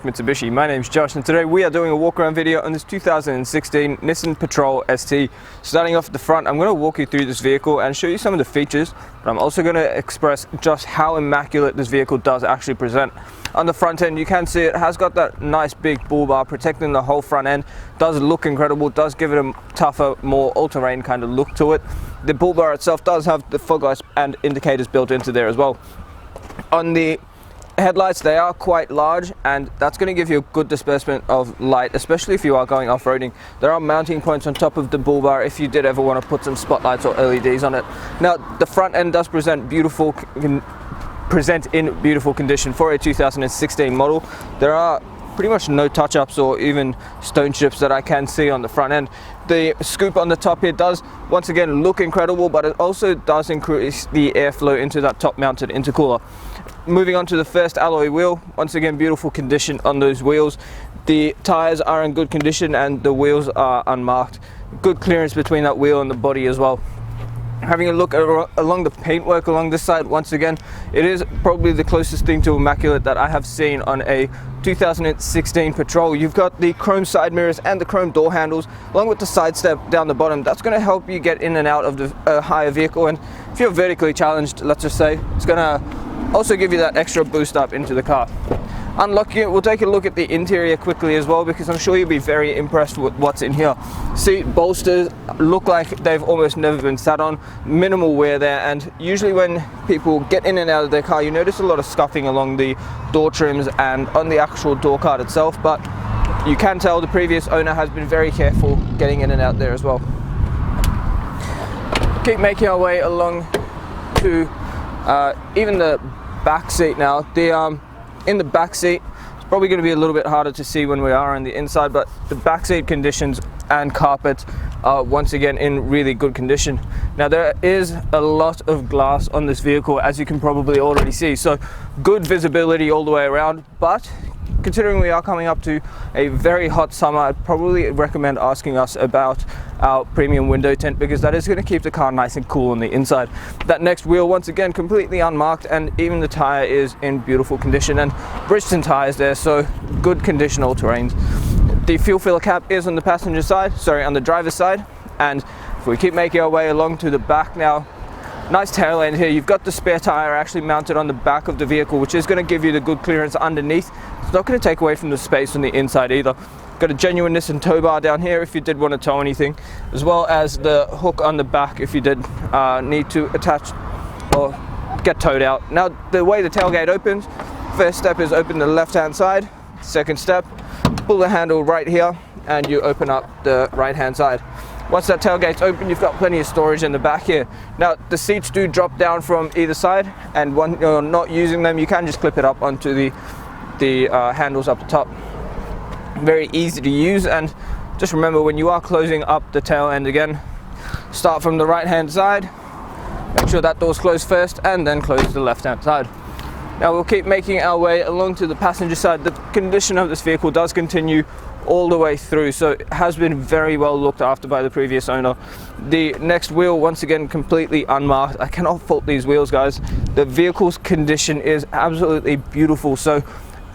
Select Mitsubishi. My name is Josh and today we are doing a walk around video on this 2016 Nissan Patrol ST. Starting off at the front, I'm going to walk you through this vehicle and show you some of the features, but I'm also going to express just how immaculate this vehicle does actually present. On the front end, you can see it has got that nice big bull bar protecting the whole front end. Does look incredible, does give it a tougher, more all-terrain kind of look to it. The bull bar itself does have the fog lights and indicators built into there as well. On the headlights, they are quite large, and that's going to give you a good disbursement of light, especially if you are going off-roading. There are mounting points on top of the bull bar if you did ever want to put some spotlights or LEDs on it. Now, the front end does present in beautiful condition for a 2016 model. There are pretty much no touch-ups or even stone chips that I can see on the front end. The scoop on the top here does once again look incredible, but it also does increase the airflow into that top mounted intercooler. Moving on to the first alloy wheel, once again beautiful condition on those wheels. The tires are in good condition and the wheels are unmarked. Good clearance between that wheel and the body as well. Having a look along the paintwork along this side, once again, it is probably the closest thing to immaculate that I have seen on a 2016 Patrol. You've got the chrome side mirrors and the chrome door handles, along with the side step down the bottom. That's going to help you get in and out of the higher vehicle, and if you're vertically challenged, let's just say, it's going to also give you that extra boost up into the car. Unlocking it, we'll take a look at the interior quickly as well, because I'm sure you'll be very impressed with what's in here. Seat bolsters look like they've almost never been sat on, minimal wear there, and usually when people get in and out of their car, you notice a lot of scuffing along the door trims and on the actual door card itself, but you can tell the previous owner has been very careful getting in and out there as well. Keep making our way along to even the back seat now. In the back seat, it's probably going to be a little bit harder to see when we are on the inside, but the back seat conditions and carpet are once again in really good condition. Now, there is a lot of glass on this vehicle, as you can probably already see, so good visibility all the way around. But considering we are coming up to a very hot summer, I'd probably recommend asking us about our premium window tint, because that is going to keep the car nice and cool on the inside. That next wheel, once again, completely unmarked, and even the tire is in beautiful condition, and Bridgestone tires there, so good condition all terrains. The fuel filler cap is on the passenger side, sorry, on the driver's side, and if we keep making our way along to the back now, nice tail end here. You've got the spare tire actually mounted on the back of the vehicle, which is going to give you the good clearance underneath. It's not going to take away from the space on the inside either. Got a genuine Nissan TOWBAR down here if you did want to tow anything, as well as the hook on the back if you did need to attach or get towed out. Now, the way the tailgate opens, first step is open the left hand side. Second step, pull the handle right here and you open up the right hand side. Once that tailgate's open, you've got plenty of storage in the back here. Now, the seats do drop down from either side, and when you're not using them, you can just clip it up onto the handles up the top. Very easy to use, and just remember, when you are closing up the tail end again, start from the right hand side, make sure that door's closed first, and then close the left hand side. Now, we'll keep making our way along to the passenger side. The condition of this vehicle does continue all the way through, so it has been very well looked after by the previous owner. The next wheel, once again, completely unmarked. I cannot fault these wheels, guys. The vehicle's condition is absolutely beautiful, so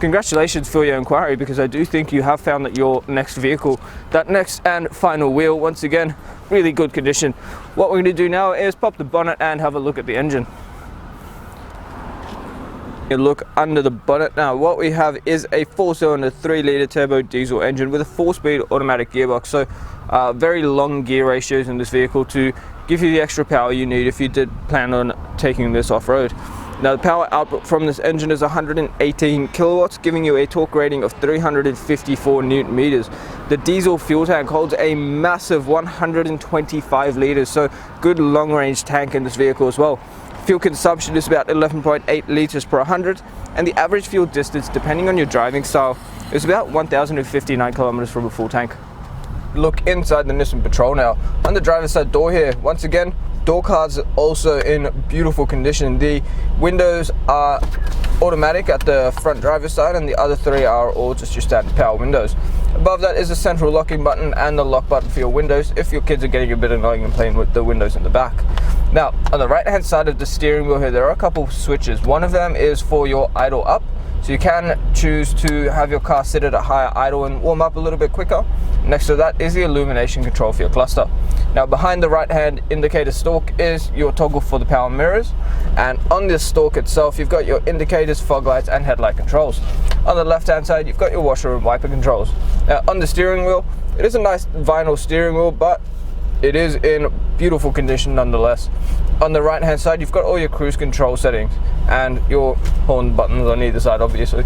congratulations for your inquiry, because I do think you have found that your next vehicle. That next and final wheel, once again, really good condition. What we're going to do now is pop the bonnet and have a look at the engine. You look under the bonnet now. What we have is a 4-cylinder 3-litre turbo diesel engine with a 4-speed automatic gearbox, so very long gear ratios in this vehicle to give you the extra power you need if you did plan on taking this off-road. Now, the power output from this engine is 118 kilowatts, giving you a torque rating of 354 newton meters. The diesel fuel tank holds a massive 125 litres, so good long-range tank in this vehicle as well. Fuel consumption is about 11.8 litres per 100, and the average fuel distance, depending on your driving style, is about 1,059 kilometers from a full tank. Look inside the Nissan Patrol now. On the driver's side door here, once again, door cards are also in beautiful condition. The windows are automatic at the front driver's side, and the other three are all just your standard power windows. Above that is a central locking button and the lock button for your windows if your kids are getting a bit annoying and playing with the windows in the back. Now, on the right hand side of the steering wheel here, there are a couple switches. One of them is for your idle up, So you can choose to have your car sit at a higher idle and warm up a little bit quicker. Next to that is the illumination control for your cluster. Now behind the right hand indicator stalk is your toggle for the power mirrors, and on this stalk itself you've got your indicators, fog lights and headlight controls. On the left hand side you've got your washer and wiper controls. Now on the steering wheel, it is a nice vinyl steering wheel, but it is in beautiful condition nonetheless. On the right hand side you've got all your cruise control settings and your horn buttons on either side obviously.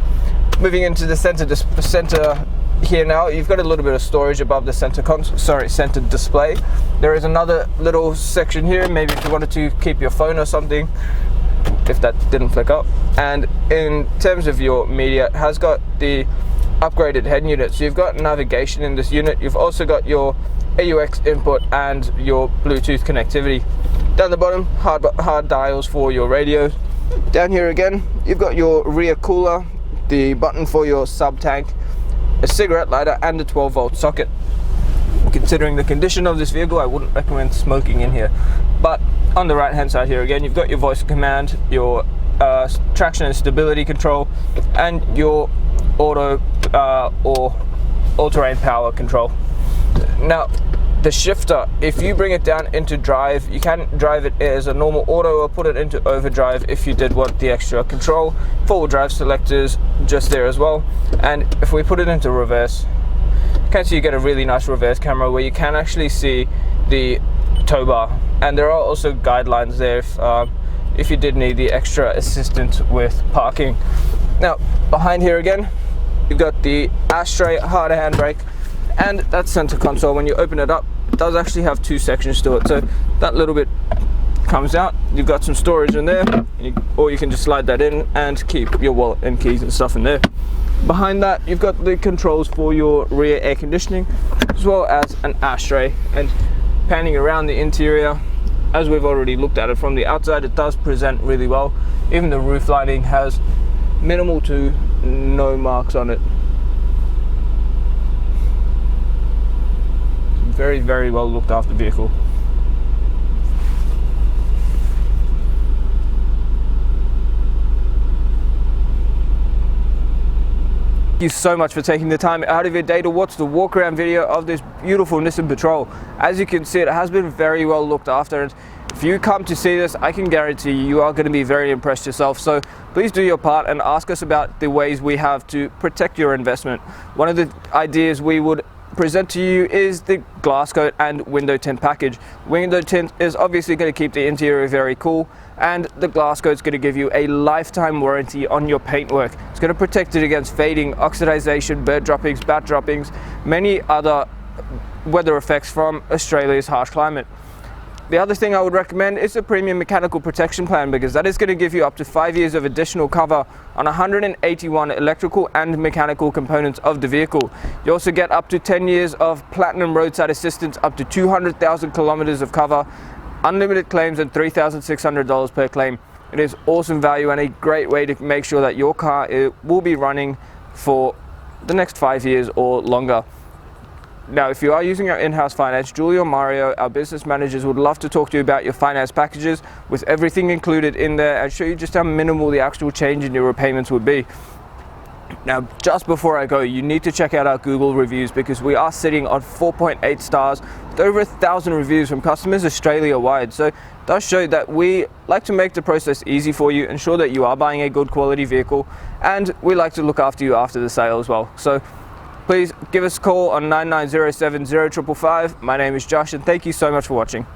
Moving into the center here now, you've got a little bit of storage above the center display. There is another little section here, maybe if you wanted to keep your phone or something, if that didn't flick up. And in terms of your media, it has got the upgraded head unit, so you've got navigation in this unit. You've also got your AUX input and your Bluetooth connectivity. Down the bottom, hard dials for your radios. Down here again, you've got your rear cooler, the button for your sub tank, a cigarette lighter and a 12-volt socket. Considering the condition of this vehicle, I wouldn't recommend smoking in here. But on the right hand side here again, you've got your voice command, your traction and stability control, and your auto or all-terrain power control. Now the shifter, if you bring it down into drive, you can drive it as a normal auto or put it into overdrive if you did want the extra control. Four-wheel drive selectors just there as well. And if we put it into reverse, you can see you get a really nice reverse camera where you can actually see the tow bar, and there are also guidelines there if you did need the extra assistance with parking. Now behind here again, you've got the ashtray, harder handbrake, and that center console. When you open it up, it does actually have two sections to it, so that little bit comes out. You've got some storage in there, or you can just slide that in and keep your wallet and keys and stuff in there. Behind that you've got the controls for your rear air conditioning, as well as an ashtray. And panning around the interior, as we've already looked at it from the outside, it does present really well. Even the roof lining has minimal to no marks on it. Very, very well looked after vehicle. Thank you so much for taking the time out of your day to watch the walk around video of this beautiful Nissan Patrol. As you can see, it has been very well looked after, and if you come to see this, I can guarantee you are going to be very impressed yourself. So please do your part and ask us about the ways we have to protect your investment. One of the ideas we would present to you is the glass coat and window tint package. Window tint is obviously going to keep the interior very cool, and the glass coat is going to give you a lifetime warranty on your paintwork. It's going to protect it against fading, oxidization, bird droppings, bat droppings, many other weather effects from Australia's harsh climate. The other thing I would recommend is a premium mechanical protection plan, because that is going to give you up to 5 years of additional cover on 181 electrical and mechanical components of the vehicle. You also get up to 10 years of platinum roadside assistance, up to 200,000 kilometers of cover, unlimited claims and $3,600 per claim. It is awesome value and a great way to make sure that your car will be running for the next 5 years or longer. Now, if you are using our in-house finance, Julie or Mario, our business managers, would love to talk to you about your finance packages with everything included in there and show you just how minimal the actual change in your repayments would be. Now, just before I go, you need to check out our Google reviews, because we are sitting on 4.8 stars with over 1,000 reviews from customers Australia-wide. So it does show that we like to make the process easy for you, ensure that you are buying a good quality vehicle, and we like to look after you after the sale as well. So please give us a call on 99070555. My name is Josh, and thank you so much for watching.